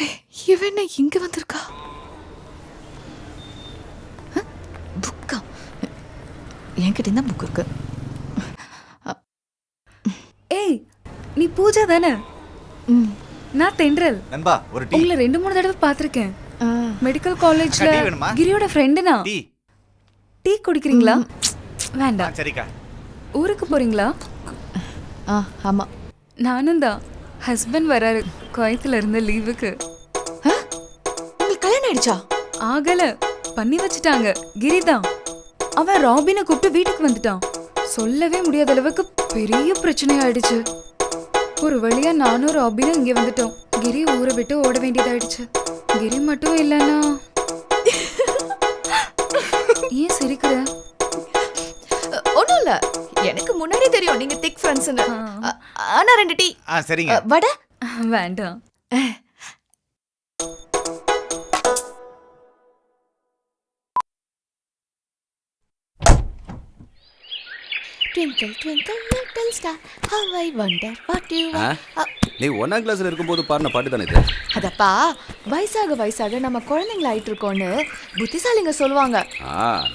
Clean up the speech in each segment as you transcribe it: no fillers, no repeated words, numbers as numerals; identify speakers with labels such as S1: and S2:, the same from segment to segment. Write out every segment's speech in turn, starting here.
S1: ஆண்டவரே, இவ என்ன இங்க வந்திருக்கா? புக்கா? என்கிட்ட தான் புக் இருக்கு.
S2: ஏய், நீ பூஜா தானே? நான் தென்றல்.
S3: நண்பா ஒரு டீ.
S2: உங்களை 2-3 தடவை பார்த்திருக்கேன். மெடிக்கல் காலேஜ்ல
S3: டீ வேணுமா?
S2: கிரியோட ஃப்ரெண்டுனா.
S3: டீ.
S2: டீ குடிக்கிறீங்களா? வேண்டாம்.
S3: சரிக்கா.
S2: ஊருக்கு போறீங்களா?
S1: ஆமா.
S2: நானும் தான். ஹஸ்பண்ட் வராரு குவைத்துல இருந்த லீவுக்கு.
S1: உங்களுக்கு கல்யாணம் ஆயிடுச்சா?
S2: ஆகல, பண்ணி வச்சுட்டாங்க. கிரி தான். அவன் ராபினை கூப்பிட்டு வீட்டுக்கு வந்துட்டான். சொல்லவே முடியாத அளவுக்கு பெரிய பிரச்சனை ஆயிடுச்சு. ஒரு வழியா நானும் ராபினும் இங்க வந்துட்டோம். கிரி ஊரை விட்டு ஓட வேண்டியதாயிடுச்சு. கிரி மட்டும் இல்லைன்னா ஏன் சிரிக்கிற?
S1: ஒண்ணும் இல்ல, எனக்கு முன்னாடி தெரியும் நீங்க திக் ஃப்ரெண்ட்ஸ்னு. ஆனா 2 டீ.
S3: சரிங்க.
S1: வடை
S2: வேண்டாம்.
S1: Twinkle twinkle little star, how I wonder what you want.
S4: நீ 1ஆம் கிளாஸ்ல இருக்கும்போது பாடின பாட்டு தானே இது?
S1: அதப்பா, வயசாக வயசாக நம்ம குழந்தைங்கள ஆயிட்டு இருக்கோன்னு புத்திசாலிங்க சொல்லுவாங்க.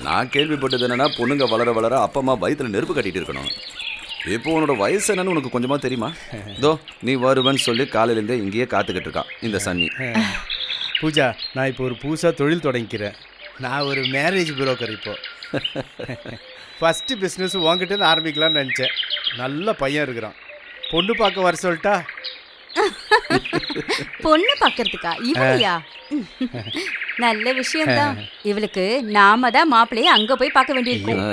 S4: நான் கேள்விப்பட்டது என்னன்னா, பொண்ணுங்க வளர வளர அப்பா அம்மா வயித்துல நெருப்பு கட்டிட்டு இருக்கணும். இப்போ உன்னோட வயசு என்னன்னு உனக்கு கொஞ்சமா தெரியுமா? இதோ நீ வருவன்னு சொல்லி காலையிலேருந்தே இங்கேயே காத்துக்கிட்டு இருக்கான் இந்த சன்னி.
S5: பூஜா, நான் இப்போ ஒரு புதுசாக தொழில் தொடங்கிக்கிறேன். நான் ஒரு மேரேஜ் புரோக்கர். இப்போ ஃபஸ்ட்டு பிஸ்னஸ் உங்ககிட்ட ஆரம்பிக்கலாம்னு நினச்சேன். நல்ல பையன் இருக்கிறான். பொண்ணு பார்க்க வர சொல்லிட்டா?
S6: பொண்ணு பார்க்கறதுக்கா? இவளையா? நல்ல விஷயம்தான். இவளுக்கு நாம தான் மாப்பிள்ளையை அங்க போய் பார்க்க வேண்டியிருக்கும்.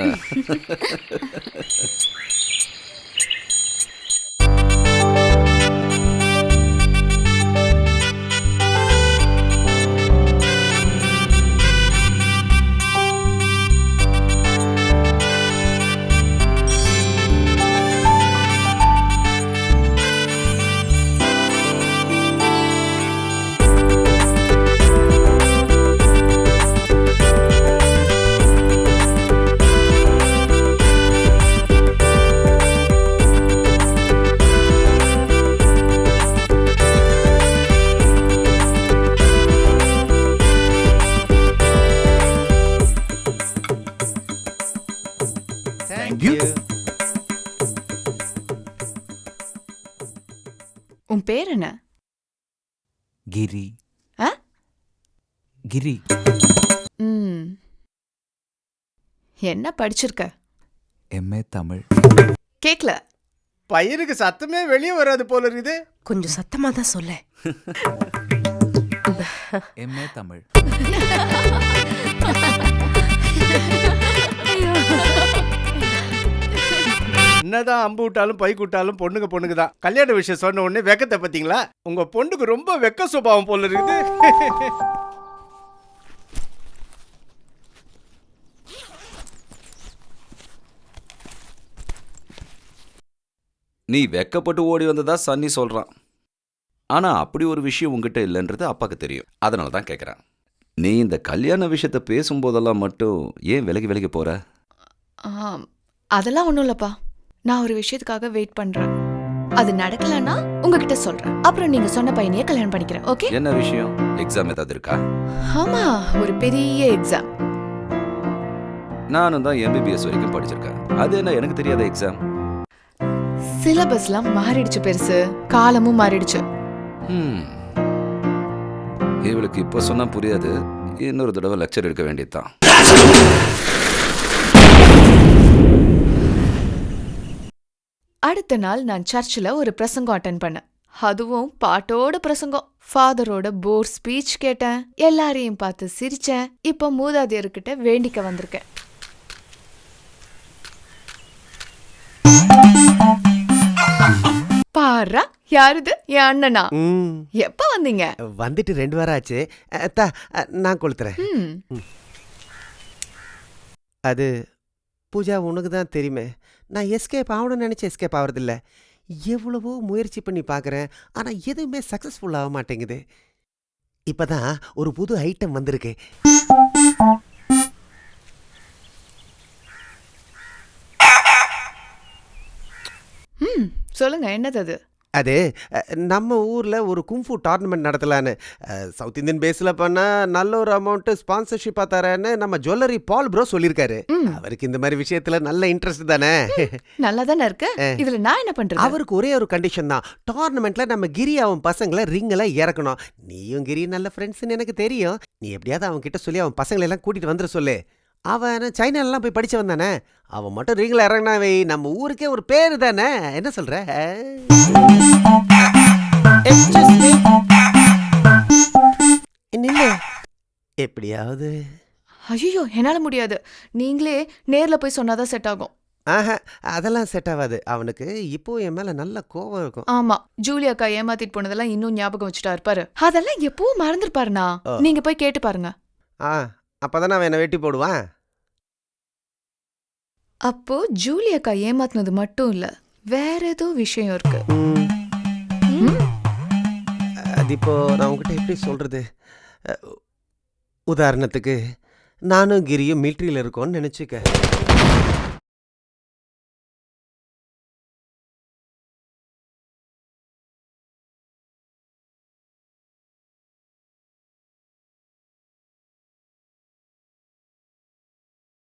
S1: உன் பேர் என்ன?
S4: கிரி.
S1: ஆ?
S4: கிரி.
S1: என்ன படிச்சிருக்க?
S4: MA தமிழ்.
S1: கேக்கல.
S5: பையனுக்கு சத்தமே வெளியே வராது போல இருக்குது.
S6: கொஞ்சம் சத்தமா தான் சொல்ல.
S4: MA தமிழ்.
S5: என்னதான் அம்பு விட்டாலும் பை கூட்டாலும் பொண்ணுங்க தான். கல்யாண விஷயம் சொன்ன உடனே வெக்கத்தை பார்த்தீங்களா? உங்க பொண்ணுக்கு ரொம்ப வெக்க சுபாவம் போல இருக்குது.
S4: நீ வெக்கப்பட்டு ஓடி வந்ததா சன்னி சொல்றான். ஆனா அப்படி ஒரு விஷயம் உங்ககிட்ட இல்லைன்றது அப்பாக்கு தெரியும். அதனால தான் கேட்குறேன். நீ இந்த கல்யாண விஷயத்த பேசும்போதெல்லாம் மட்டும் ஏன் விலகி போற?
S1: அதெல்லாம் ஒண்ணும் இல்லப்பா. நான் ஒரு விஷயத்துக்காக வெயிட் பண்றேன். அது நடக்கலன்னா உங்ககிட்ட சொல்றேன். அப்புறம் நீங்க சொன்ன பையனையே கல்யாணம் பண்ணிக்கிறேன். ஓகே?
S4: என்ன விஷயம்? எக்ஸாம் ஏதாவது இருக்கா?
S1: ஆமா, ஒரு பெரிய எக்ஸாம்.
S4: நானும் தான் MBBS வரைக்கும் படிச்சிருக்கேன். அது என்ன எனக்கு தெரியாத எக்ஸாம்?
S1: சிலபஸ்லாம் மாறிடுச்சு பெருசு, காலமும் மாறிடுச்சு.
S4: இவளுக்கு இப்போ சொன்னா புரியாது. இன்னொரு தடவை லெக்சர் எடுக்க வேண்டியதுதான்.
S1: அடுத்த நாள் நான் சர்ச்சில் ஒரு பிரசங்கம் அட்டென்ட் பண்ணேன். அதுவும் பாட்டோட பிரசங்கம். ஃபாதரோட போர் ஸ்பீச் கேட்டேன். எல்லாரையும் பார்த்து சிரிச்சேன். இப்போ மூதாதையர்கிட்ட வேண்டிக்க வந்திருக்கேன். பாரா, யாருது? என் அண்ணனா? எப்ப வந்தீங்க?
S7: வந்துட்டு 2 வாரம் ஆச்சு. நான் கொளுத்துறேன். அது பூஜா, உனக்கு தான் தெரியுமே, நான் எஸ்கேப் ஆகணும்னு நினச்சி எஸ்கேப் ஆகிறதில்ல. எவ்வளவோ முயற்சி பண்ணி பார்க்குறேன், ஆனால் எதுவுமே சக்ஸஸ்ஃபுல் ஆக மாட்டேங்குது. இப்போ தான் ஒரு புது ஐட்டம் வந்திருக்கு.
S1: சொல்லுங்க, என்னது அது?
S7: அது நம்ம ஊரில் ஒரு கும்ஃபு டோர்னமெண்ட் நடத்தலான்னு சவுத் இந்தியன் பேஸில் பண்ணால் நல்ல ஒரு அமௌண்ட்டு ஸ்பான்சர்ஷிப்பாக தரேன்னு நம்ம ஜுவல்லரி பால் ப்ரோ சொல்லியிருக்காரு.
S1: ம்,
S7: அவருக்கு இந்த மாதிரி விஷயத்தில் நல்ல இன்ட்ரெஸ்ட் தானே.
S1: நல்லா தானே இருக்கு. இதுல நான் என்ன பண்றது?
S7: அவருக்கு ஒரே ஒரு கண்டிஷன் தான், டோர்னமெண்ட்டில் நம்ம கிரி அவன் பசங்களை ரிங்கில் இறக்கணும். நீயும் கிரி நல்ல ஃப்ரெண்ட்ஸ்னு எனக்கு தெரியும். நீ எப்படியாவது அவன் கிட்ட சொல்லி அவன் பசங்களை எல்லாம் கூட்டிகிட்டு வந்துட சொல்லு. அவன் சைனாலெலாம் போய் படித்தவன் தானே. அவன் மட்டும் ரிங்கில் இறங்கினா வை, நம்ம ஊருக்கே ஒரு பேர் தானே. என்ன சொல்கிற? நில்லு. எப்படியாவது.
S1: ஐயோ, என்னால முடியாது. நீங்களே நேர்ல போய் சொன்னாதான் செட் ஆகும்.
S7: ஆஹா, அதெல்லாம் செட் ஆகாது. அவனுக்கு இப்போ என் மேலே நல்ல கோவம் இருக்கும்.
S1: ஆமா, ஜூலி அக்கா ஏமாத்திட்டு போனதெல்லாம் இன்னும் ஞாபகம் வச்சுட்டா இருப்பாரு. அதெல்லாம் எப்பவும் மறந்துருப்பாருண்ணா.
S7: ஓ.
S1: நீங்க போய் கேட்டு பாருங்க.
S7: ஆ, அப்போதானே அவன் என்னை வெட்டி போடுவான்.
S1: அப்போ ஜூலி அக்கா ஏமாத்தினது மட்டும் இல்ல, வேற ஏதோ விஷயம் இருக்கு. ம்?
S7: அது இப்போ நான் உங்ககிட்ட எப்படி சொல்கிறது? உதாரணத்துக்கு நானும் கிரியும் மிலிட்ரியில் இருக்கோன்னு நினச்சிக்க.